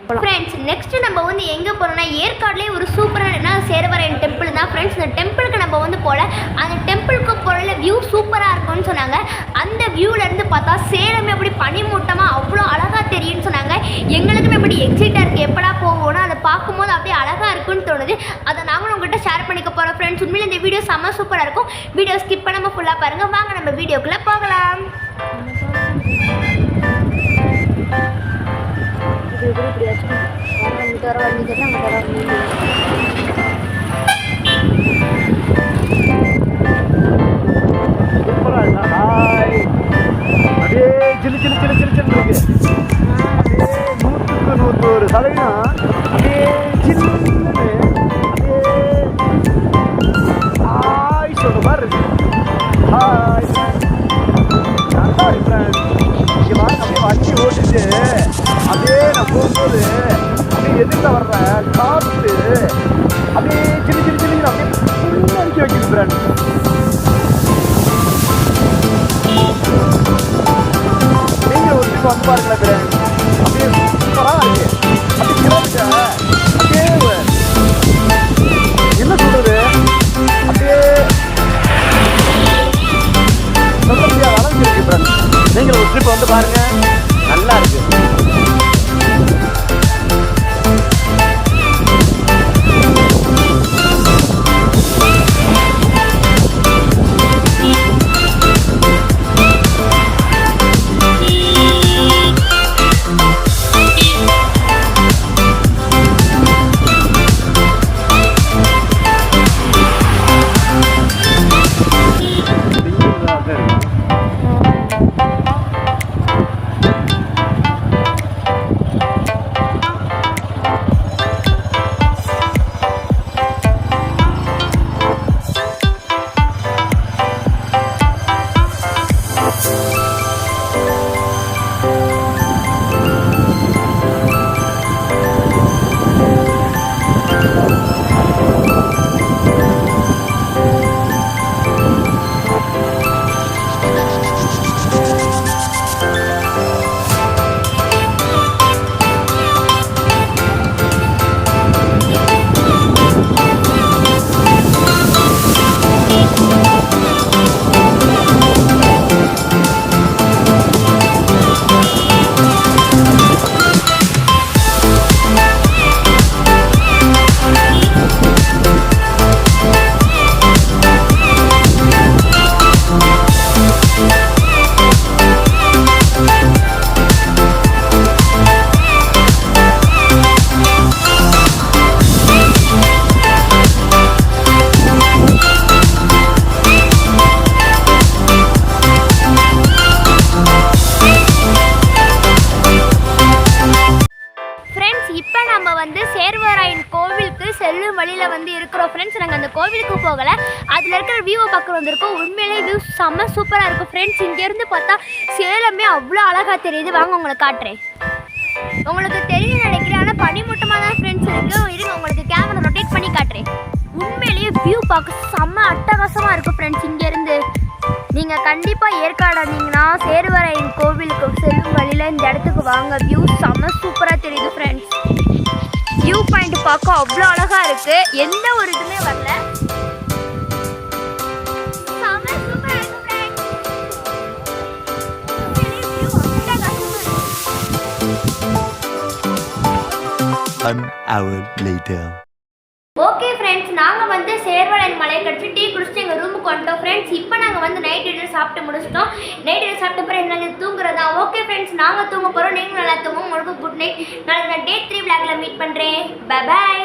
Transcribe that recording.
Friends next நம்ம வந்து எங்கே போகிறோம்னா ஏற்காடுலேயே ஒரு சூப்பரான சேர்வராயன் டெம்பிள் தான் ஃப்ரெண்ட்ஸ். இந்த டெம்பிளுக்கு நம்ம வந்து போகல, அந்த டெம்பிளுக்கு போகிற வியூ சூப்பராக இருக்கும்னு சொன்னாங்க. அந்த வியூவிலேருந்து பார்த்தா சேலமே அப்படி பனிமூட்டமாக அவ்வளோ அழகாக தெரியும்னு சொன்னாங்க. எங்களுக்குமே அப்படி எக்ஸைட்டாக இருக்குது, எப்படா போகணும், அதை பார்க்கும்போது அப்படியே அழகாக இருக்குன்னு தோணுது. அதை நாங்களும் உங்கள்கிட்ட ஷேர் பண்ணிக்க போகிறோம் ஃப்ரெண்ட்ஸ். உண்மையில இந்த வீடியோ செம்ம சூப்பராக இருக்கும். வீடியோ ஸ்கிப் பண்ணாமல் ஃபுல்லாக பாருங்கள். வாங்க நம்ம வீடியோக்குள்ளே போகலாம். அப்படியே சிலு சிலு சிலு சிலு சிலு இருக்கு. 100% அப்படியே சில்லுன்னு அப்படியே ஹாய் சொல்ற மாதிரி இருக்கு. ஹாய் நல்லா இருக்கு. இங்கே வாங்க அப்படியே வண்டி ஓட்டிட்டு அப்படியே நான் போகும்போது அப்படியே எதிர்த்து வர்ற காற்று அப்படியே சிலு சிலு சிலுன்னு அப்படியே சின்ன அடிக்க வைக்குது ஃப்ரெண்ட். நீங்க ஒரு ட்ரிப் வந்து பாருங்களேன் ஃப்ரெண்ட், அப்படியே சூப்பராக இருக்கு. அப்படியே கிலோமீட்டர் அப்படியே என்ன சொல்றது, அப்படியே சொல்ல முடியாத அளவுக்கு இருக்கு ஃப்ரெண்ட். நீங்களும் ஒரு ட்ரிப் வந்து பாருங்க, நல்லா இருக்கு. சேர்வராயன் கோவிலுக்கு செல்லும் வழியில் வந்து இருக்கிறோம் ஃப்ரெண்ட்ஸ். நாங்கள் அந்த கோவிலுக்கு போகலை, அதில் இருக்கிற வியூவை பார்க்க வந்திருக்கோம். உண்மையிலே வியூ செம்ம சூப்பராக இருக்கும் ஃப்ரெண்ட்ஸ். இங்கேருந்து பார்த்தா சேலமே அவ்வளோ அழகாக தெரியுது. வாங்க உங்களை காட்டுறேன். உங்களுக்கு தெரியும் நினைக்கிறேன், ஆனால் பனிமூட்டமாக தான் ஃப்ரெண்ட்ஸ் இருக்குது. இருங்க உங்களுக்கு கேமரா ரொட்டேட் பண்ணி காட்டுறேன். உண்மையிலேயே வியூ பார்க்க செம்ம அட்டகாசமாக இருக்கும் ஃப்ரெண்ட்ஸ். இங்கேருந்து நீங்கள் கண்டிப்பாக ஏற்காடு வந்தீங்கன்னா சேர்வராயன் கோவிலுக்கு செல்லும் வழியில் இந்த இடத்துக்கு வாங்க. வியூ செம்ம சூப்பராக தெரியுது ஃப்ரெண்ட்ஸ். வியூ பாயிண்ட் பார்க்க அவ்வளோ அழகாக இருக்குது, எந்த ஒரு இதுவுமே வரல. ஓகே ஃப்ரெண்ட்ஸ், நாங்கள் வந்து சேர்வராயன் மலை கடிச்சு டீ குடிச்சிட்டு எங்கள் ரூமுக்கு வந்துட்டோம் ஃப்ரெண்ட்ஸ். இப்போ நாங்கள் வந்து நைட் டின்னர் சாப்பிட்டு முடிச்சிட்டோம். நைட் டின்னர் சாப்பிட்ட பிறகு நாங்கள் தூங்குறதா. ஓகே ஃப்ரெண்ட்ஸ், நாங்கள் தூங்க போகிறோம். நீங்களும் நல்லா தூங்குவோம். உங்களுக்கு குட் நைட். நாளைக்கு நான் டே 3 vlogல மீட் பண்ணுறேன். Bye bye.